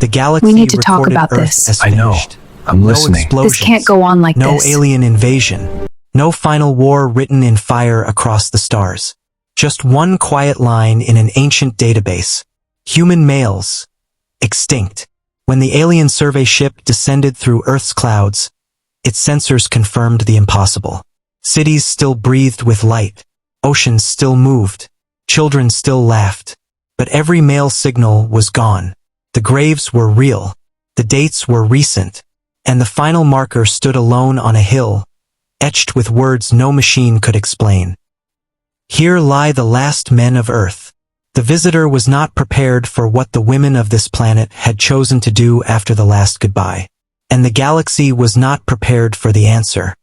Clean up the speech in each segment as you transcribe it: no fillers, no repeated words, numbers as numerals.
The galaxy We need to talk recorded about Earth this. as I know. finished. I'm No listening. explosions. This can't go on like No this. alien invasion. No final war written in fire across the stars. Just one quiet line in an ancient database. Human males. Extinct. When the alien survey ship descended through Earth's clouds, its sensors confirmed the impossible. Cities still breathed with light. Oceans still moved. Children still laughed. But every male signal was gone. The graves were real. The dates were recent. And the final marker stood alone on a hill, etched with words no machine could explain. Here lie the last men of Earth. The visitor was not prepared for what the women of this planet had chosen to do after the last goodbye. And the galaxy was not prepared for the answer.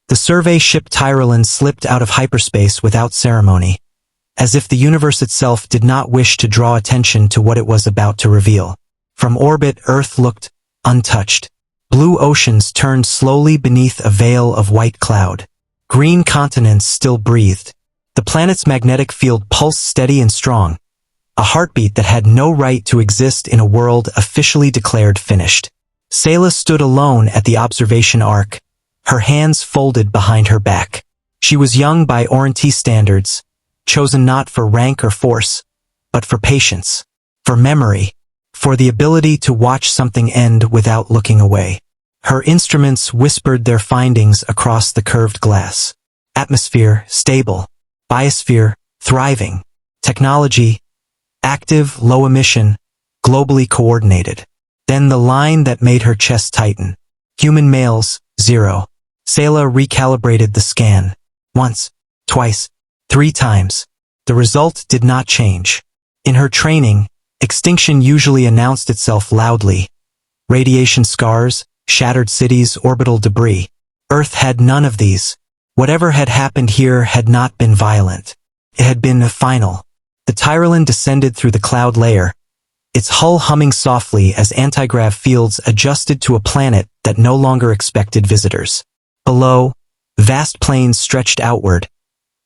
The survey ship Tyrolan slipped out of hyperspace without ceremony, as if the universe itself did not wish to draw attention to what it was about to reveal. From orbit, Earth looked untouched. Blue oceans turned slowly beneath a veil of white cloud. Green continents still breathed. The planet's magnetic field pulsed steady and strong, a heartbeat that had no right to exist in a world officially declared finished. Sayla stood alone at the observation arc, her hands folded behind her back. She was young by Oriental standards, chosen not for rank or force, but for patience, for memory, for the ability to watch something end without looking away. Her instruments whispered their findings across the curved glass. Atmosphere, stable. Biosphere, thriving. Technology, active, low emission, globally coordinated. Then the line that made her chest tighten. Human males, 0. Sayla recalibrated the scan. Once, twice, 3 times. The result did not change. In her training, extinction usually announced itself loudly. Radiation scars, shattered cities, orbital debris. Earth had none of these. Whatever had happened here had not been violent. It had been final. The Tyrolan descended through the cloud layer, its hull humming softly as anti-grav fields adjusted to a planet that no longer expected visitors. Below, vast plains stretched outward,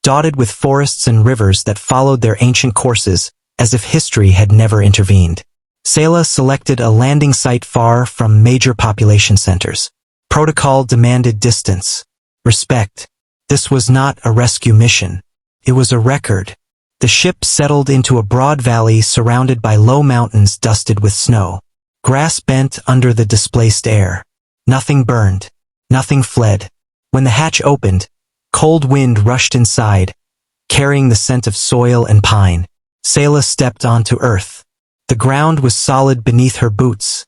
dotted with forests and rivers that followed their ancient courses, as if history had never intervened. Sayla selected a landing site far from major population centers. Protocol demanded distance, respect. This was not a rescue mission. It was a record. The ship settled into a broad valley surrounded by low mountains dusted with snow. Grass bent under the displaced air. Nothing burned. Nothing fled. When the hatch opened, cold wind rushed inside, carrying the scent of soil and pine. Sayla stepped onto Earth. The ground was solid beneath her boots,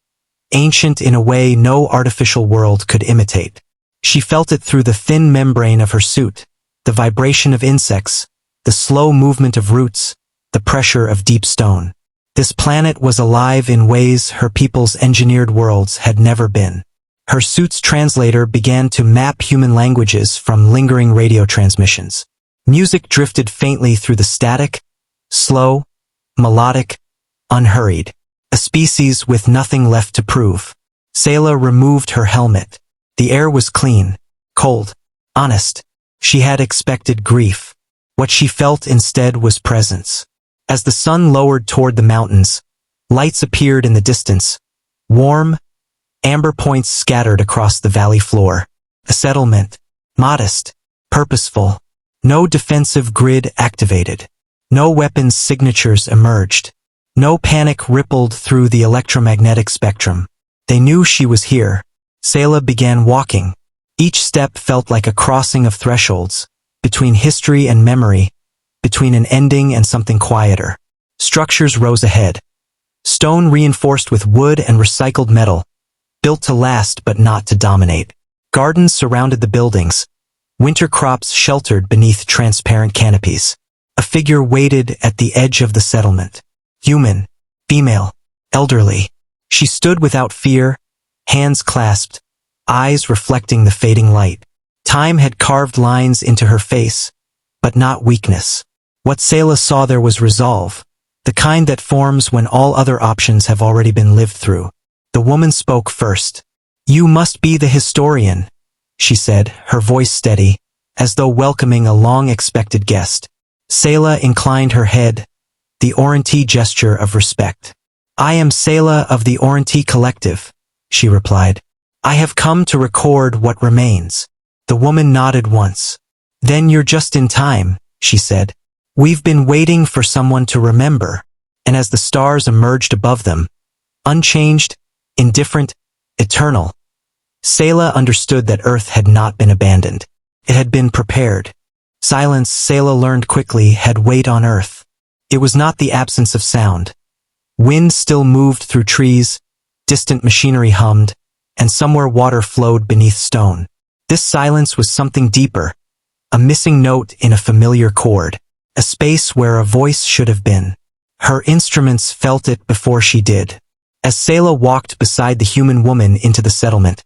ancient in a way no artificial world could imitate. She felt it through the thin membrane of her suit, the vibration of insects, the slow movement of roots, the pressure of deep stone. This planet was alive in ways her people's engineered worlds had never been. Her suit's translator began to map human languages from lingering radio transmissions. Music drifted faintly through the static, slow, melodic, unhurried. A species with nothing left to prove. Sayla removed her helmet. The air was clean, cold, honest. She had expected grief. What she felt instead was presence. As the sun lowered toward the mountains, lights appeared in the distance. Warm, amber points scattered across the valley floor. A settlement. Modest. Purposeful. No defensive grid activated. No weapons signatures emerged. No panic rippled through the electromagnetic spectrum. They knew she was here. Sayla began walking. Each step felt like a crossing of thresholds, between history and memory, between an ending and something quieter. Structures rose ahead. Stone reinforced with wood and recycled metal, built to last but not to dominate. Gardens surrounded the buildings. Winter crops sheltered beneath transparent canopies. A figure waited at the edge of the settlement. Human, female, elderly. She stood without fear, hands clasped, eyes reflecting the fading light. Time had carved lines into her face, but not weakness. What Sayla saw there was resolve, the kind that forms when all other options have already been lived through. The woman spoke first. "You must be the historian," she said, her voice steady, as though welcoming a long-expected guest. Sayla inclined her head, the Oriental gesture of respect. I am Selah of the Oranti Collective, she replied. I have come to record what remains. The woman nodded once. Then you're just in time, she said. We've been waiting for someone to remember. And as the stars emerged above them, unchanged, indifferent, eternal, Selah understood that Earth had not been abandoned. It had been prepared. Silence, Selah learned quickly, had weight on Earth. It was not the absence of sound. Wind still moved through trees, distant machinery hummed, and somewhere water flowed beneath stone. This silence was something deeper, a missing note in a familiar chord, a space where a voice should have been. Her instruments felt it before she did. As Selah walked beside the human woman into the settlement,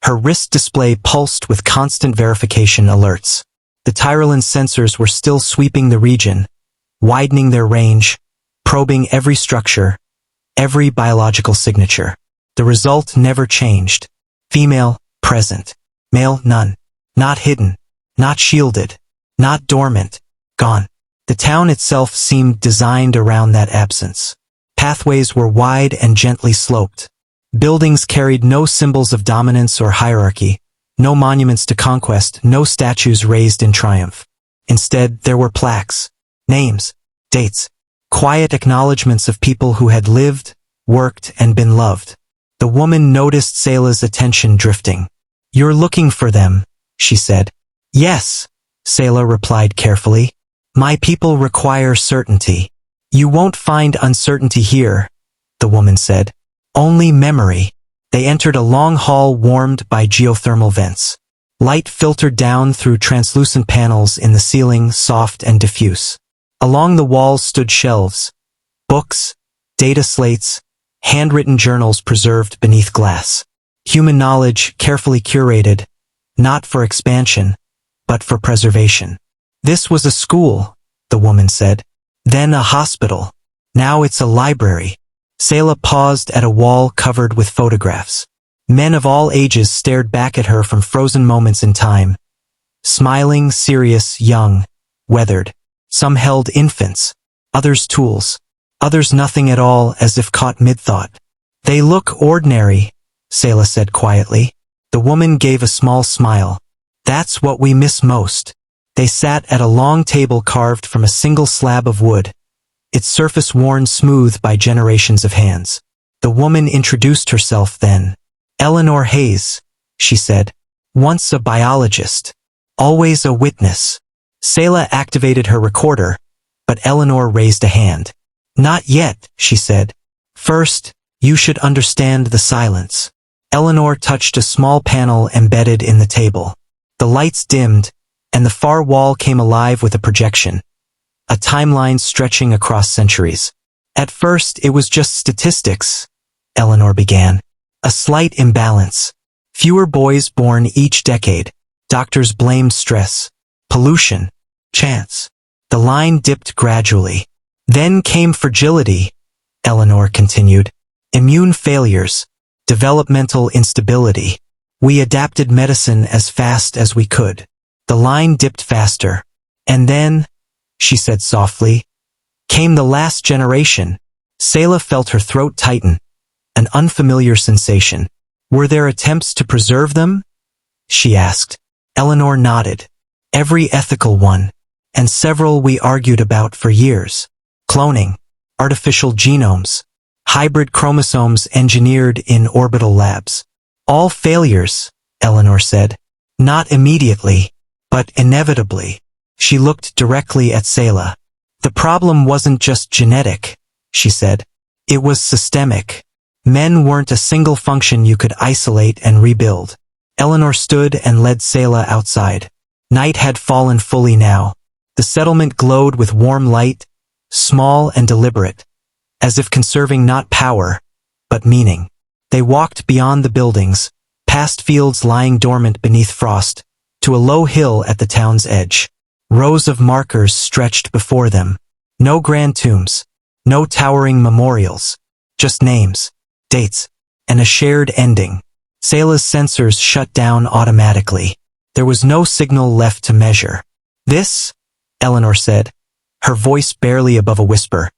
her wrist display pulsed with constant verification alerts. The Tyrolan sensors were still sweeping the region, widening their range, probing every structure, every biological signature. The result never changed. Female, present. Male, none. Not hidden. Not shielded. Not dormant. Gone. The town itself seemed designed around that absence. Pathways were wide and gently sloped. Buildings carried no symbols of dominance or hierarchy, no monuments to conquest, no statues raised in triumph. Instead, there were plaques, names, dates, quiet acknowledgments of people who had lived, worked, and been loved. The woman noticed Selah's attention drifting. You're looking for them, she said. Yes, Selah replied carefully. My people require certainty. You won't find uncertainty here, the woman said. Only memory. They entered a long hall warmed by geothermal vents. Light filtered down through translucent panels in the ceiling, soft and diffuse. Along the walls stood shelves, books, data slates, handwritten journals preserved beneath glass. Human knowledge carefully curated, not for expansion, but for preservation. This was a school, the woman said. Then a hospital. Now it's a library. Selah paused at a wall covered with photographs. Men of all ages stared back at her from frozen moments in time. Smiling, serious, young, weathered. Some held infants, others tools, others nothing at all, as if caught mid-thought. They look ordinary, Selah said quietly. The woman gave a small smile. That's what we miss most. They sat at a long table carved from a single slab of wood, its surface worn smooth by generations of hands. The woman introduced herself then. Eleanor Hayes, she said. Once a biologist. Always a witness. Selah activated her recorder, but Eleanor raised a hand. Not yet, she said. First, you should understand the silence. Eleanor touched a small panel embedded in the table. The lights dimmed, and the far wall came alive with a projection. A timeline stretching across centuries. At first, it was just statistics, Eleanor began. A slight imbalance. Fewer boys born each decade. Doctors blamed stress, pollution, chance. The line dipped gradually. Then came fragility, Eleanor continued. Immune failures, developmental instability. We adapted medicine as fast as we could. The line dipped faster. And then, she said softly, came the last generation. Selah felt her throat tighten, an unfamiliar sensation. Were there attempts to preserve them? She asked. Eleanor nodded. Every ethical one, and several we argued about for years. Cloning, artificial genomes, hybrid chromosomes engineered in orbital labs. All failures, Eleanor said. Not immediately, but inevitably. She looked directly at Selah. The problem wasn't just genetic, she said. It was systemic. Men weren't a single function you could isolate and rebuild. Eleanor stood and led Selah outside. Night had fallen fully now. The settlement glowed with warm light, small and deliberate, as if conserving not power, but meaning. They walked beyond the buildings, past fields lying dormant beneath frost, to a low hill at the town's edge. Rows of markers stretched before them. No grand tombs, no towering memorials, just names, dates, and a shared ending. Selah's sensors shut down automatically. There was no signal left to measure. This, Eleanor said, her voice barely above a whisper,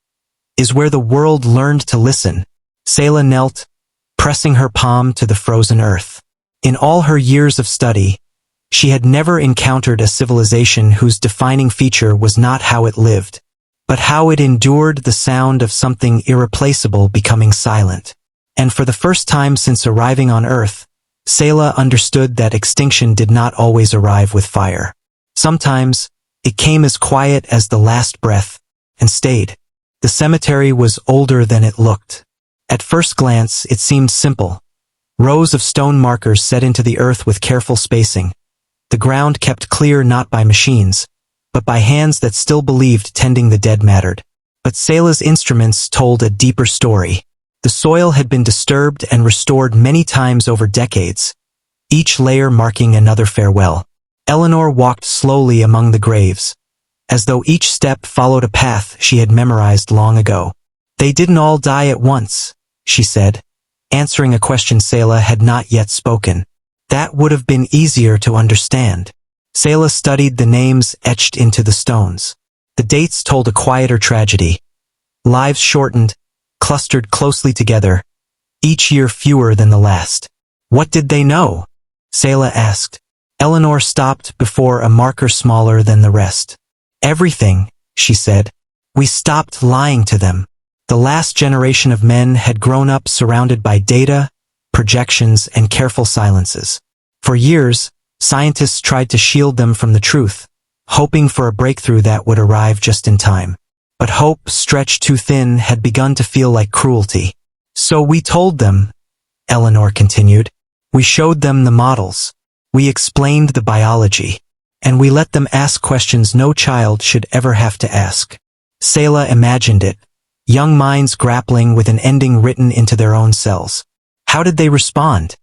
is where the world learned to listen. Sayla knelt, pressing her palm to the frozen earth. In all her years of study, she had never encountered a civilization whose defining feature was not how it lived, but how it endured the sound of something irreplaceable becoming silent. And for the first time since arriving on Earth, Sayla understood that extinction did not always arrive with fire. Sometimes, it came as quiet as the last breath, and stayed. The cemetery was older than it looked. At first glance, it seemed simple. Rows of stone markers set into the earth with careful spacing. The ground kept clear not by machines, but by hands that still believed tending the dead mattered. But Sayla's instruments told a deeper story. The soil had been disturbed and restored many times over decades, each layer marking another farewell. Eleanor walked slowly among the graves, as though each step followed a path she had memorized long ago. They didn't all die at once, she said, answering a question Sayla had not yet spoken. That would have been easier to understand. Sayla studied the names etched into the stones. The dates told a quieter tragedy. Lives shortened, clustered closely together, each year fewer than the last. What did they know? Sayla asked. Eleanor stopped before a marker smaller than the rest. Everything, she said. We stopped lying to them. The last generation of men had grown up surrounded by data, projections, and careful silences. For years, scientists tried to shield them from the truth, hoping for a breakthrough that would arrive just in time. But hope, stretched too thin, had begun to feel like cruelty. So we told them, Eleanor continued. We showed them the models. We explained the biology. And we let them ask questions no child should ever have to ask. Sayla imagined it, young minds grappling with an ending written into their own cells. How did they respond?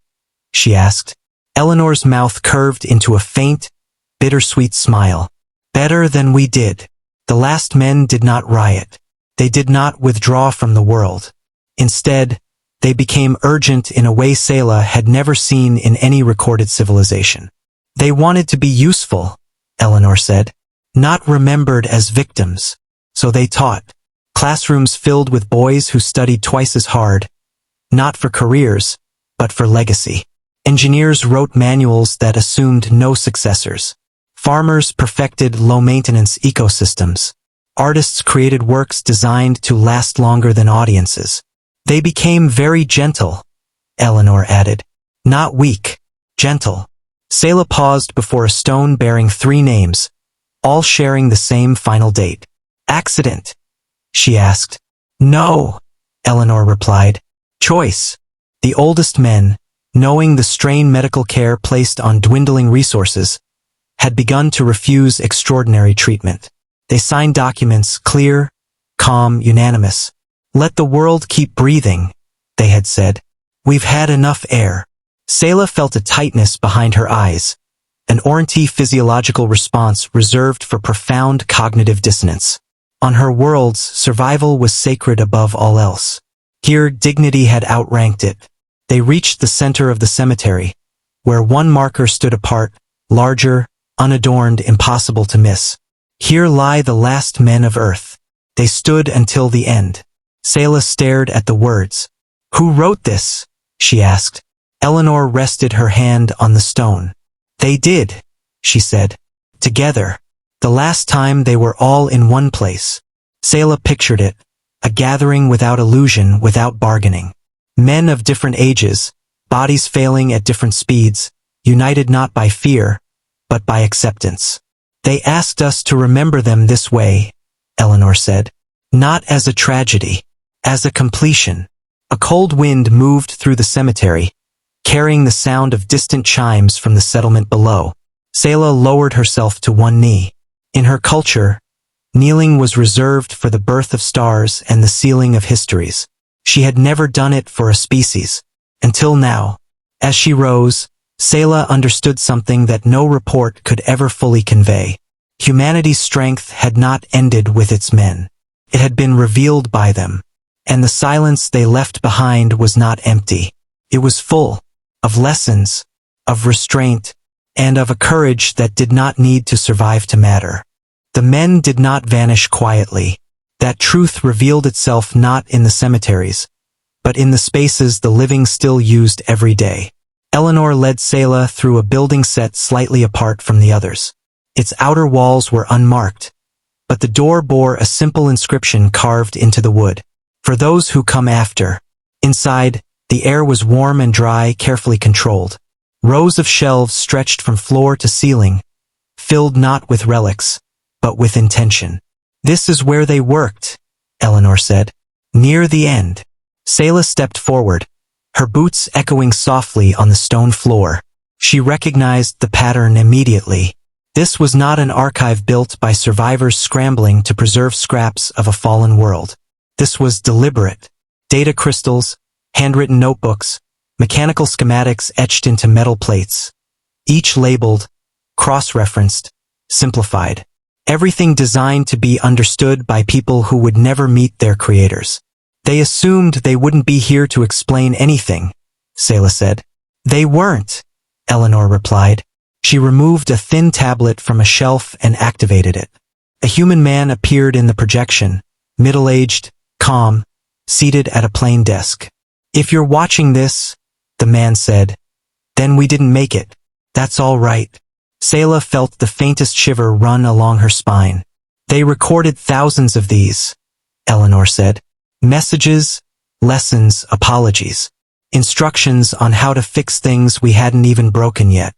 She asked. Eleanor's mouth curved into a faint, bittersweet smile. Better than we did. The last men did not riot. They did not withdraw from the world. Instead, they became urgent in a way Sayla had never seen in any recorded civilization. They wanted to be useful, Eleanor said, not remembered as victims. So they taught. Classrooms filled with boys who studied twice as hard, not for careers, but for legacy. Engineers wrote manuals that assumed no successors. Farmers perfected low-maintenance ecosystems. Artists created works designed to last longer than audiences. They became very gentle, Eleanor added. Not weak, gentle. Sayla paused before a stone bearing 3 names, all sharing the same final date. Accident? She asked. No, Eleanor replied. Choice. The oldest men, knowing the strain medical care placed on dwindling resources, had begun to refuse extraordinary treatment. They signed documents clear, calm, unanimous. Let the world keep breathing, they had said. We've had enough air. Sayla felt a tightness behind her eyes, an ornate physiological response reserved for profound cognitive dissonance. On her worlds, survival was sacred above all else. Here, dignity had outranked it. They reached the center of the cemetery, where one marker stood apart, larger, unadorned, impossible to miss. Here lie the last men of Earth. They stood until the end. Sayla stared at the words. Who wrote this? She asked. Eleanor rested her hand on the stone. They did, she said. Together. The last time they were all in one place. Sayla pictured it, a gathering without illusion, without bargaining. Men of different ages, bodies failing at different speeds, united not by fear, but by acceptance. They asked us to remember them this way, Eleanor said. Not as a tragedy, as a completion. A cold wind moved through the cemetery, carrying the sound of distant chimes from the settlement below. Sayla lowered herself to one knee. In her culture, kneeling was reserved for the birth of stars and the sealing of histories. She had never done it for a species. Until now. As she rose, Sayla understood something that no report could ever fully convey. Humanity's strength had not ended with its men. It had been revealed by them. And the silence they left behind was not empty. It was full of lessons, of restraint, and of a courage that did not need to survive to matter. The men did not vanish quietly. That truth revealed itself not in the cemeteries, but in the spaces the living still used every day. Eleanor led Sayla through a building set slightly apart from the others. Its outer walls were unmarked, but the door bore a simple inscription carved into the wood. For those who come after. Inside, the air was warm and dry, carefully controlled. Rows of shelves stretched from floor to ceiling, filled not with relics, but with intention. This is where they worked, Eleanor said. Near the end. Sayla stepped forward, her boots echoing softly on the stone floor. She recognized the pattern immediately. This was not an archive built by survivors scrambling to preserve scraps of a fallen world. This was deliberate. Data crystals, handwritten notebooks, mechanical schematics etched into metal plates. Each labeled, cross-referenced, simplified. Everything designed to be understood by people who would never meet their creators. They assumed they wouldn't be here to explain anything, Sayla said. They weren't, Eleanor replied. She removed a thin tablet from a shelf and activated it. A human man appeared in the projection, middle-aged, calm, seated at a plain desk. If you're watching this, the man said, then we didn't make it. That's all right. Sayla felt the faintest shiver run along her spine. They recorded thousands of these, Eleanor said. Messages, lessons, apologies. Instructions on how to fix things we hadn't even broken yet.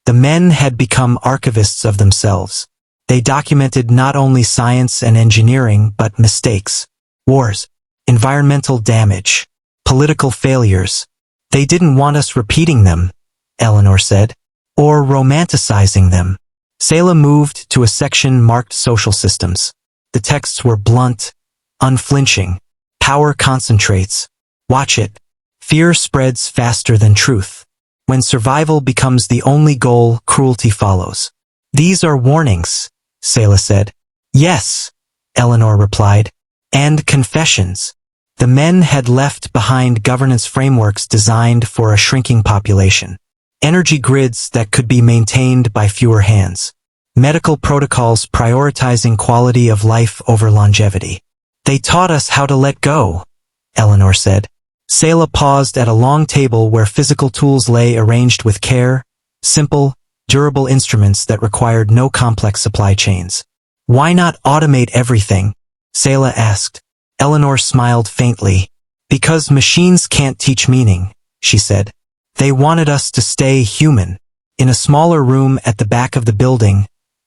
The men had become archivists of themselves. They documented not only science and engineering but mistakes, wars, environmental damage, political failures. They didn't want us repeating them, Eleanor said, or romanticizing them. Sayla moved to a section marked Social Systems. The texts were blunt, unflinching. Power concentrates. Watch it. Fear spreads faster than truth. When survival becomes the only goal, cruelty follows. These are warnings, Sayla said. Yes, Eleanor replied. And confessions. The men had left behind governance frameworks designed for a shrinking population. Energy grids that could be maintained by fewer hands. Medical protocols prioritizing quality of life over longevity. They taught us how to let go, Eleanor said. Sayla paused at a long table where physical tools lay arranged with care, simple, durable instruments that required no complex supply chains. Why not automate everything? Sayla asked. Eleanor smiled faintly. Because machines can't teach meaning, she said. They wanted us to stay human. In a smaller room at the back of the building,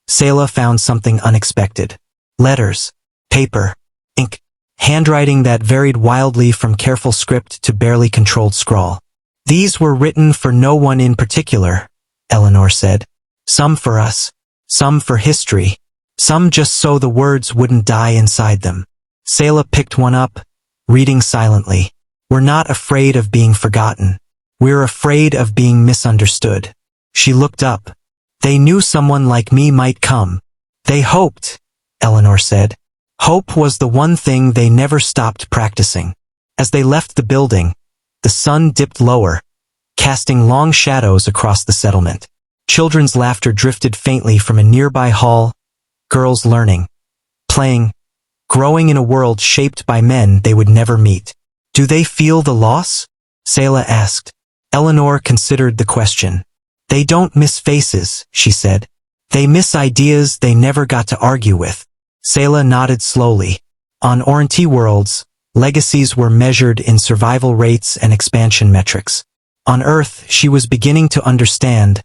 Sayla found something unexpected. Letters, paper, ink, handwriting that varied wildly from careful script to barely controlled scrawl. These were written for no one in particular, Eleanor said. Some for us, some for history, some just so the words wouldn't die inside them. Sayla picked one up, reading silently. We're not afraid of being forgotten. We're afraid of being misunderstood. She looked up. They knew someone like me might come. They hoped, Eleanor said. Hope was the one thing they never stopped practicing. As they left the building, the sun dipped lower, casting long shadows across the settlement. Children's laughter drifted faintly from a nearby hall, girls learning, playing, growing in a world shaped by men they would never meet. Do they feel the loss? Sayla asked. Eleanor considered the question. They don't miss faces, she said. They miss ideas they never got to argue with. Sayla nodded slowly. On Orenti worlds, legacies were measured in survival rates and expansion metrics. On Earth, she was beginning to understand.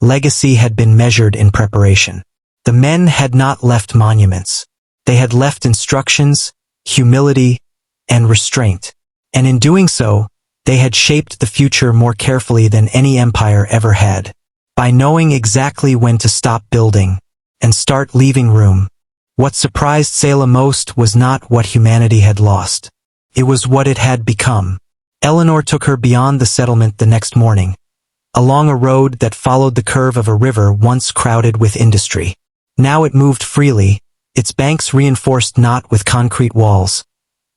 Legacy had been measured in preparation. The men had not left monuments. They had left instructions, humility, and restraint. And in doing so, they had shaped the future more carefully than any empire ever had. By knowing exactly when to stop building and start leaving room. What surprised Sayla most was not what humanity had lost. It was what it had become. Eleanor took her beyond the settlement the next morning, along a road that followed the curve of a river once crowded with industry. Now it moved freely, its banks reinforced not with concrete walls,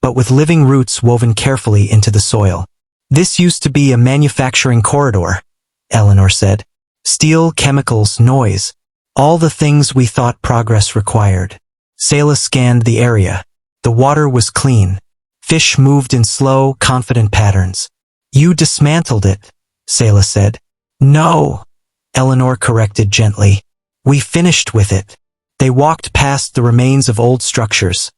but with living roots woven carefully into the soil. This used to be a manufacturing corridor, Eleanor said. Steel, chemicals, noise, all the things we thought progress required. Sayla scanned the area. The water was clean, fish moved in slow, confident patterns. You dismantled it, Sayla said. No, Eleanor corrected gently. We finished with it. They walked past the remains of old structures.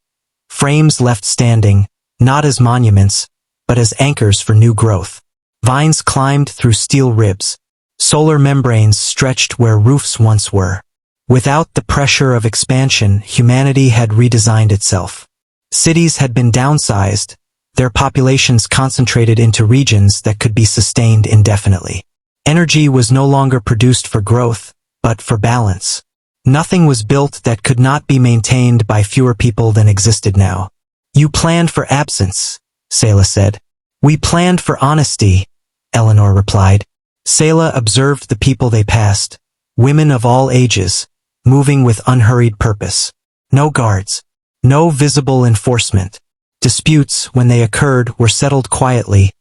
Frames left standing, not as monuments, but as anchors for new growth. Vines climbed through steel ribs. Solar membranes stretched where roofs once were. Without the pressure of expansion, humanity had redesigned itself. Cities had been downsized, their populations concentrated into regions that could be sustained indefinitely. Energy was no longer produced for growth, but for balance. Nothing was built that could not be maintained by fewer people than existed now. You planned for absence, Sayla said. We planned for honesty, Eleanor replied. Sayla observed the people they passed, women of all ages, moving with unhurried purpose. No guards. No visible enforcement. Disputes, when they occurred, were settled quietly,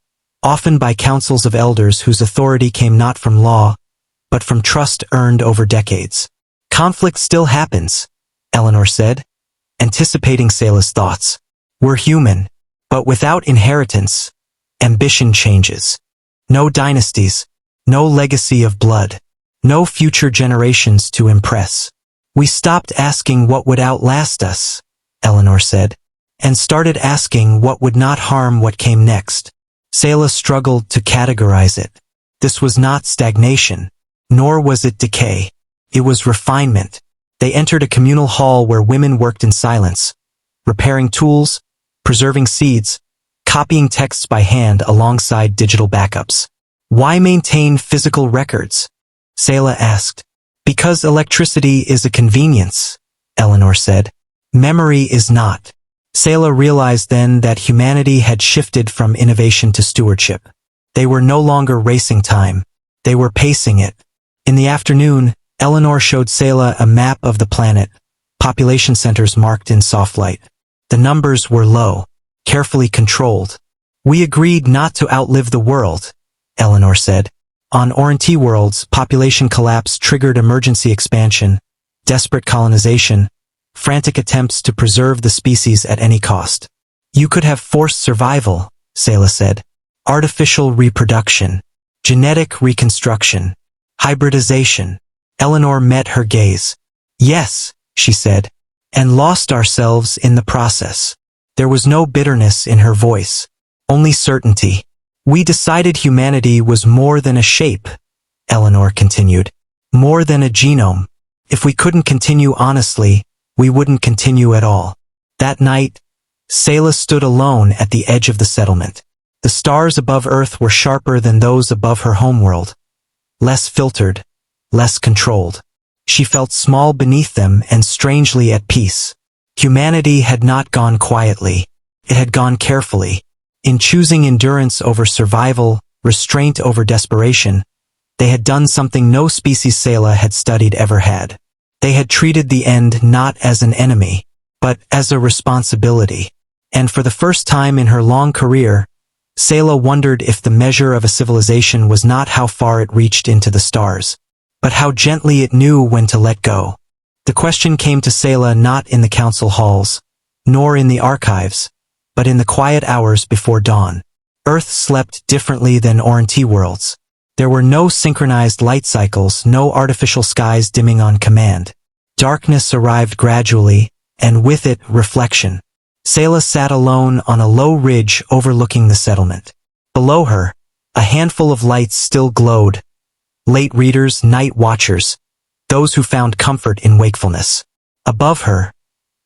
often by councils of elders whose authority came not from law, but from trust earned over decades. Conflict still happens, Eleanor said, anticipating Sayla's thoughts. We're human, but without inheritance, ambition changes. No dynasties, no legacy of blood, no future generations to impress. We stopped asking what would outlast us, Eleanor said, and started asking what would not harm what came next. Sayla struggled to categorize it. This was not stagnation, nor was it decay. It was refinement. They entered a communal hall where women worked in silence, repairing tools, preserving seeds, copying texts by hand alongside digital backups. Why maintain physical records? Sayla asked. Because electricity is a convenience, Eleanor said. Memory is not. Sayla realized then that humanity had shifted from innovation to stewardship. They were no longer racing time. They were pacing it. In the afternoon, Eleanor showed Sayla a map of the planet, population centers marked in soft light. The numbers were low, carefully controlled. We agreed not to outlive the world, Eleanor said. On Oriente worlds, population collapse triggered emergency expansion, desperate colonization, frantic attempts to preserve the species at any cost. You could have forced survival, Sayla said. Artificial reproduction, genetic reconstruction, hybridization. Eleanor met her gaze. Yes, she said, and lost ourselves in the process. There was no bitterness in her voice, only certainty. We decided humanity was more than a shape, Eleanor continued, more than a genome. If we couldn't continue honestly, we wouldn't continue at all. That night, Sayla stood alone at the edge of the settlement. The stars above Earth were sharper than those above her homeworld, less filtered, less controlled. She felt small beneath them and strangely at peace. Humanity had not gone quietly. It had gone carefully. In choosing endurance over survival, restraint over desperation, they had done something no species Sayla had studied ever had. They had treated the end not as an enemy, but as a responsibility. And for the first time in her long career, Sayla wondered if the measure of a civilization was not how far it reached into the stars, but how gently it knew when to let go. The question came to Sayla not in the council halls, nor in the archives, but in the quiet hours before dawn. Earth slept differently than Oriente worlds. There were no synchronized light cycles, no artificial skies dimming on command. Darkness arrived gradually, and with it, reflection. Sayla sat alone on a low ridge overlooking the settlement. Below her, a handful of lights still glowed. Late readers, night watchers, those who found comfort in wakefulness. Above her,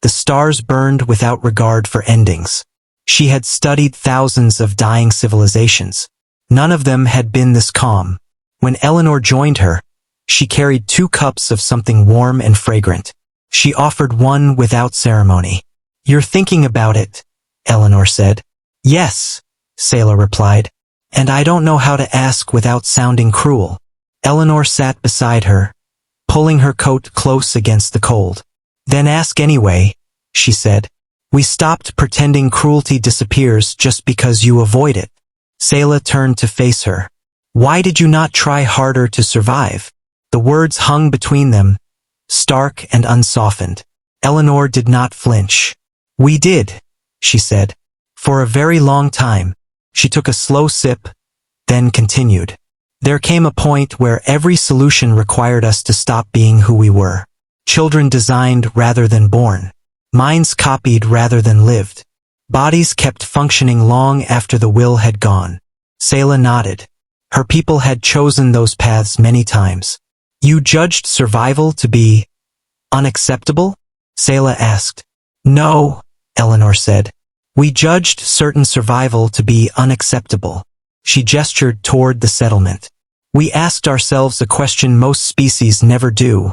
the stars burned without regard for endings. She had studied thousands of dying civilizations. None of them had been this calm. When Eleanor joined her, she carried 2 cups of something warm and fragrant. She offered one without ceremony. You're thinking about it, Eleanor said. Yes, Sayla replied. And I don't know how to ask without sounding cruel. Eleanor sat beside her, pulling her coat close against the cold. Then ask anyway, she said. We stopped pretending cruelty disappears just because you avoid it. Sayla turned to face her. Why did you not try harder to survive? The words hung between them, stark and unsoftened. Eleanor did not flinch. We did, she said. For a very long time. She took a slow sip, then continued. There came a point where every solution required us to stop being who we were. Children designed rather than born. Minds copied rather than lived. Bodies kept functioning long after the will had gone. Sayla nodded. Her people had chosen those paths many times. You judged survival to be unacceptable? Sayla asked. No, Eleanor said. We judged certain survival to be unacceptable. She gestured toward the settlement. We asked ourselves a question most species never do.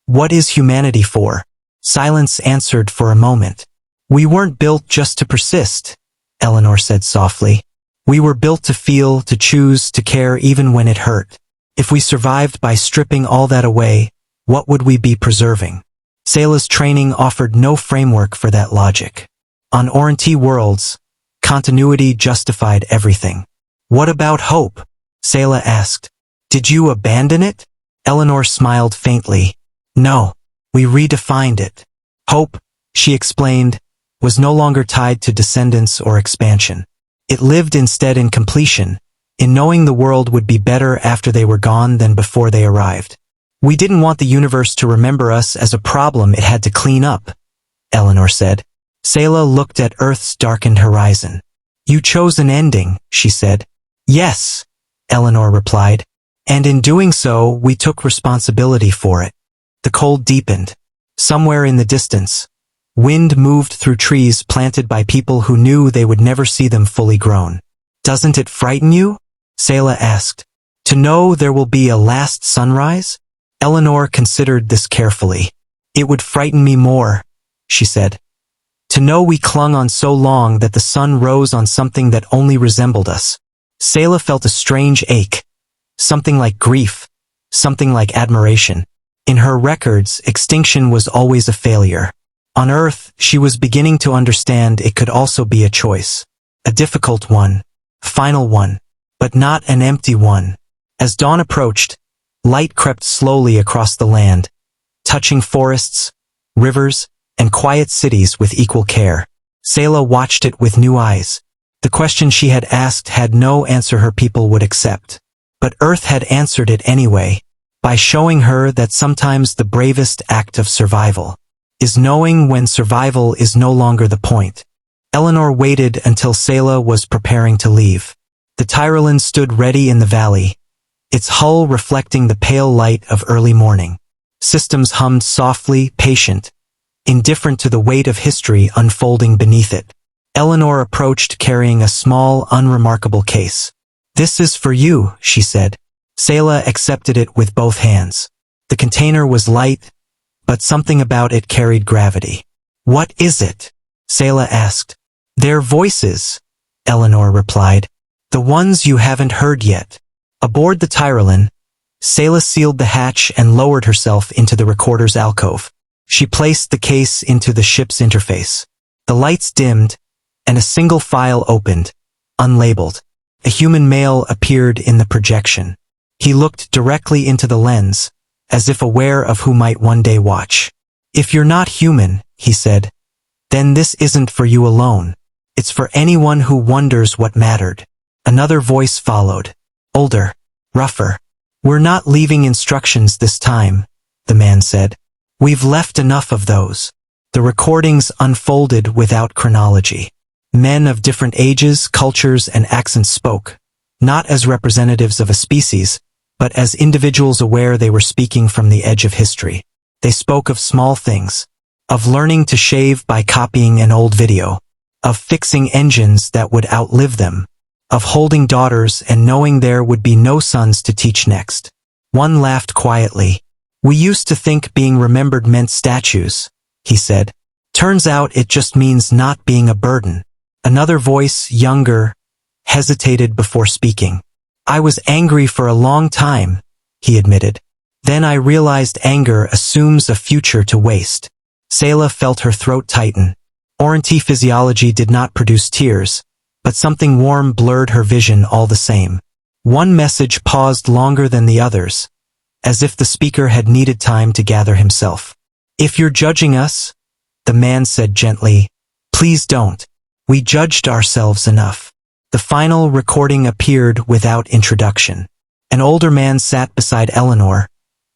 What is humanity for? Silence answered for a moment. We weren't built just to persist, Eleanor said softly. We were built to feel, to choose, to care even when it hurt. If we survived by stripping all that away, what would we be preserving? Sayla's training offered no framework for that logic. On Orinti worlds, continuity justified everything. What about hope? Sayla asked. Did you abandon it? Eleanor smiled faintly. No, we redefined it. Hope, she explained, was no longer tied to descendants or expansion. It lived instead in completion, in knowing the world would be better after they were gone than before they arrived. We didn't want the universe to remember us as a problem it had to clean up, Eleanor said. Sayla looked at Earth's darkened horizon. You chose an ending, she said. Yes, Eleanor replied. And in doing so, we took responsibility for it. The cold deepened. Somewhere in the distance, wind moved through trees planted by people who knew they would never see them fully grown. Doesn't it frighten you? Sayla asked. To know there will be a last sunrise? Eleanor considered this carefully. It would frighten me more, she said. To know we clung on so long that the sun rose on something that only resembled us. Sayla felt a strange ache. Something like grief. Something like admiration. In her records, extinction was always a failure. On Earth, she was beginning to understand it could also be a choice. A difficult one. Final one. But not an empty one. As dawn approached, light crept slowly across the land, touching forests, rivers, and quiet cities with equal care. Sayla watched it with new eyes. The question she had asked had no answer her people would accept. But Earth had answered it anyway, by showing her that sometimes the bravest act of survival is knowing when survival is no longer the point. Eleanor waited until Sayla was preparing to leave. The Tyrolan stood ready in the valley, its hull reflecting the pale light of early morning. Systems hummed softly, patient, indifferent to the weight of history unfolding beneath it. Eleanor approached carrying a small, unremarkable case. This is for you, she said. Sayla accepted it with both hands. The container was light, but something about it carried gravity. What is it? Sayla asked. They're voices, Eleanor replied. The ones you haven't heard yet. Aboard the Tyrolan, Sayla sealed the hatch and lowered herself into the recorder's alcove. She placed the case into the ship's interface. The lights dimmed, and a single file opened, unlabeled. A human male appeared in the projection. He looked directly into the lens, as if aware of who might one day watch. If you're not human, he said, then this isn't for you alone. It's for anyone who wonders what mattered. Another voice followed. Older, rougher. We're not leaving instructions this time, the man said. We've left enough of those. The recordings unfolded without chronology. Men of different ages, cultures, and accents spoke, not as representatives of a species, but as individuals aware they were speaking from the edge of history. They spoke of small things, of learning to shave by copying an old video, of fixing engines that would outlive them, of holding daughters and knowing there would be no sons to teach next. One laughed quietly. We used to think being remembered meant statues, he said. Turns out it just means not being a burden. Another voice, younger, hesitated before speaking. I was angry for a long time, he admitted. Then I realized anger assumes a future to waste. Sayla felt her throat tighten. Orinti physiology did not produce tears, but something warm blurred her vision all the same. One message paused longer than the others, as if the speaker had needed time to gather himself. If you're judging us, the man said gently, please don't. We judged ourselves enough. The final recording appeared without introduction. An older man sat beside Eleanor.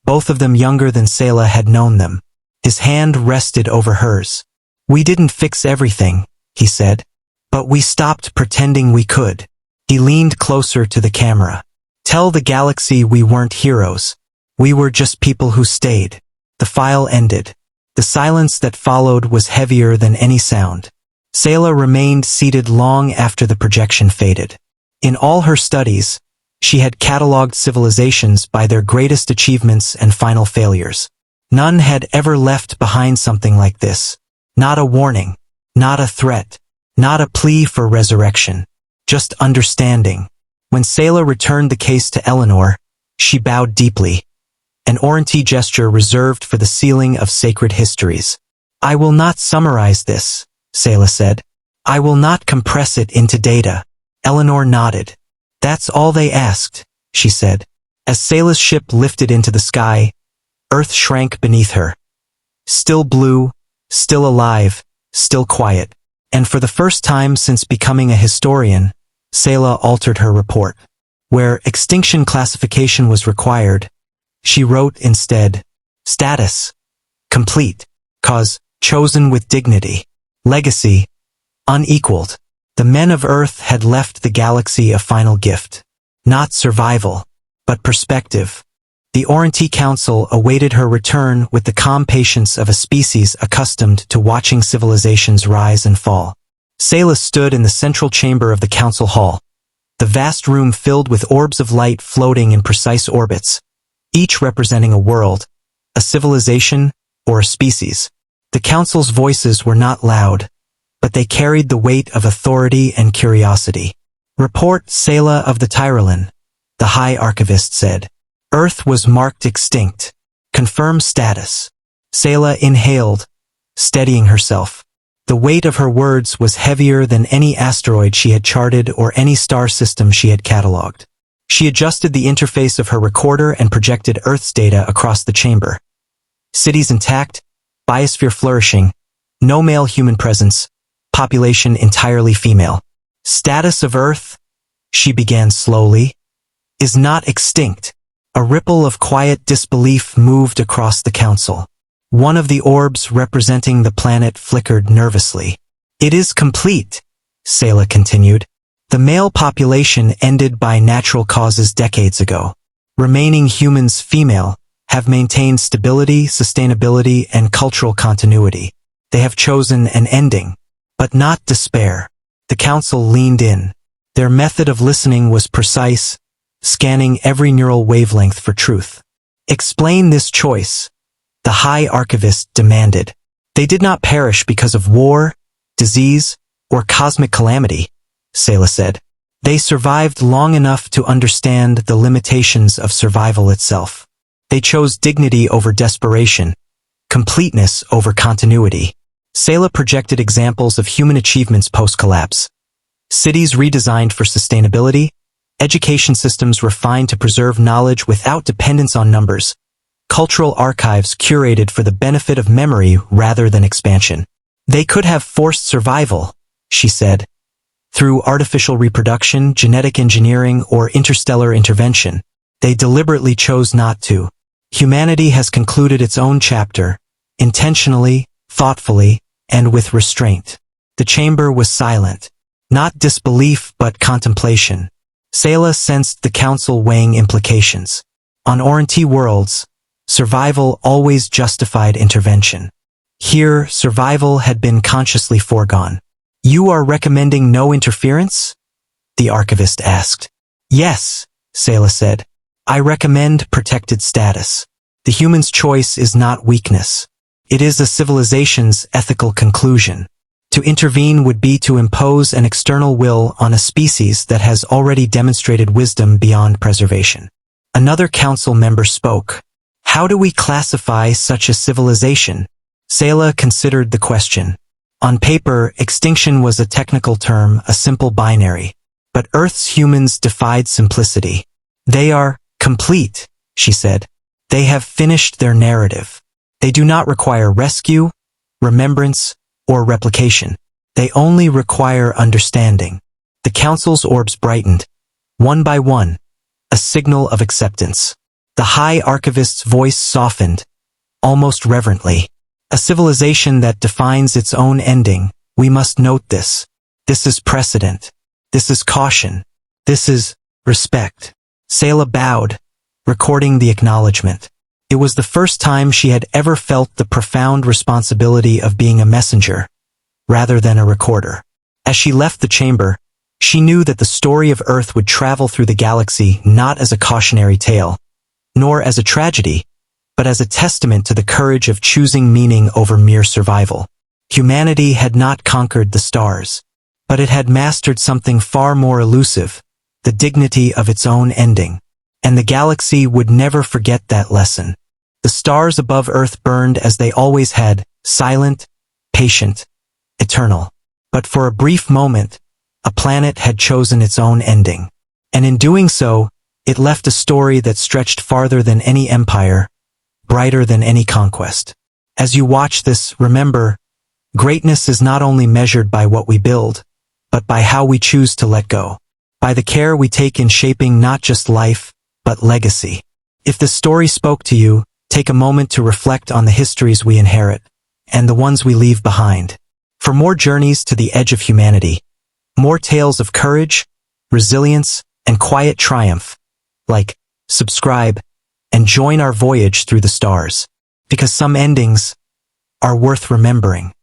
Both of them younger than Selah had known them. His hand rested over hers. "We didn't fix everything," he said. "But we stopped pretending we could." He leaned closer to the camera. "Tell the galaxy we weren't heroes. We were just people who stayed." The file ended. The silence that followed was heavier than any sound. Selah remained seated long after the projection faded. In all her studies, she had catalogued civilizations by their greatest achievements and final failures. None had ever left behind something like this. Not a warning, not a threat, not a plea for resurrection, just understanding. When Selah returned the case to Eleanor, she bowed deeply, an Oriental gesture reserved for the sealing of sacred histories. "I will not summarize this," Selah said. "I will not compress it into data." Eleanor nodded. "That's all they asked," she said. As Selah's ship lifted into the sky, Earth shrank beneath her. Still blue, still alive, still quiet. And for the first time since becoming a historian, Selah altered her report. Where extinction classification was required, she wrote instead, "Status, complete. Cause, chosen with dignity. Legacy, unequaled." The men of Earth had left the galaxy a final gift. Not survival, but perspective. The Oriental Council awaited her return with the calm patience of a species accustomed to watching civilizations rise and fall. Selah stood in the central chamber of the council hall, the vast room filled with orbs of light floating in precise orbits, each representing a world, a civilization, or a species. The council's voices were not loud, but they carried the weight of authority and curiosity. "Report Selah of the Tyrolin," the High Archivist said. "Earth was marked extinct. Confirm status." Selah inhaled, steadying herself. The weight of her words was heavier than any asteroid she had charted or any star system she had catalogued. She adjusted the interface of her recorder and projected Earth's data across the chamber. Cities intact, biosphere flourishing, no male human presence, population entirely female. "Status of Earth," she began slowly, "is not extinct." A ripple of quiet disbelief moved across the council. One of the orbs representing the planet flickered nervously. "It is complete," Selah continued. "The male population ended by natural causes decades ago. Remaining humans female have maintained stability, sustainability, and cultural continuity. They have chosen an ending, but not despair." The council leaned in. Their method of listening was precise, scanning every neural wavelength for truth. "Explain this choice," the High Archivist demanded. "They did not perish because of war, disease, or cosmic calamity," Selah said. "They survived long enough to understand the limitations of survival itself. They chose dignity over desperation, completeness over continuity." Selah projected examples of human achievements post-collapse. Cities redesigned for sustainability, education systems refined to preserve knowledge without dependence on numbers, cultural archives curated for the benefit of memory rather than expansion. "They could have forced survival," she said, "through artificial reproduction, genetic engineering, or interstellar intervention. They deliberately chose not to. Humanity has concluded its own chapter, intentionally, thoughtfully, and with restraint." The chamber was silent. Not disbelief, but contemplation. Selah sensed the council weighing implications. On Oriental worlds, survival always justified intervention. Here, survival had been consciously foregone. "You are recommending no interference?" the archivist asked. "Yes," Selah said. "I recommend protected status. The human's choice is not weakness. It is a civilization's ethical conclusion. To intervene would be to impose an external will on a species that has already demonstrated wisdom beyond preservation." Another council member spoke. "How do we classify such a civilization?" Selah considered the question. On paper, extinction was a technical term, a simple binary. But Earth's humans defied simplicity. "They are complete," she said. "They have finished their narrative. They do not require rescue, remembrance, or replication. They only require understanding. The council's orbs brightened, one by one, a signal of acceptance. The High Archivist's voice softened, almost reverently. A civilization that defines its own ending, we must note this. This is precedent. This is caution. This is respect. Sayla bowed, recording the acknowledgement. It was the first time she had ever felt the profound responsibility of being a messenger, rather than a recorder. As she left the chamber, she knew that the story of Earth would travel through the galaxy not as a cautionary tale, nor as a tragedy, but as a testament to the courage of choosing meaning over mere survival. Humanity had not conquered the stars, but it had mastered something far more elusive, the dignity of its own ending. And the galaxy would never forget that lesson. The stars above Earth burned as they always had, silent, patient, eternal. But for a brief moment, a planet had chosen its own ending. And in doing so, it left a story that stretched farther than any empire, brighter than any conquest. As you watch this, remember, greatness is not only measured by what we build, but by how we choose to let go. By the care we take in shaping not just life, but legacy. If this story spoke to you, take a moment to reflect on the histories we inherit, and the ones we leave behind. For more journeys to the edge of humanity, more tales of courage, resilience, and quiet triumph, like, subscribe, and join our voyage through the stars. Because some endings are worth remembering.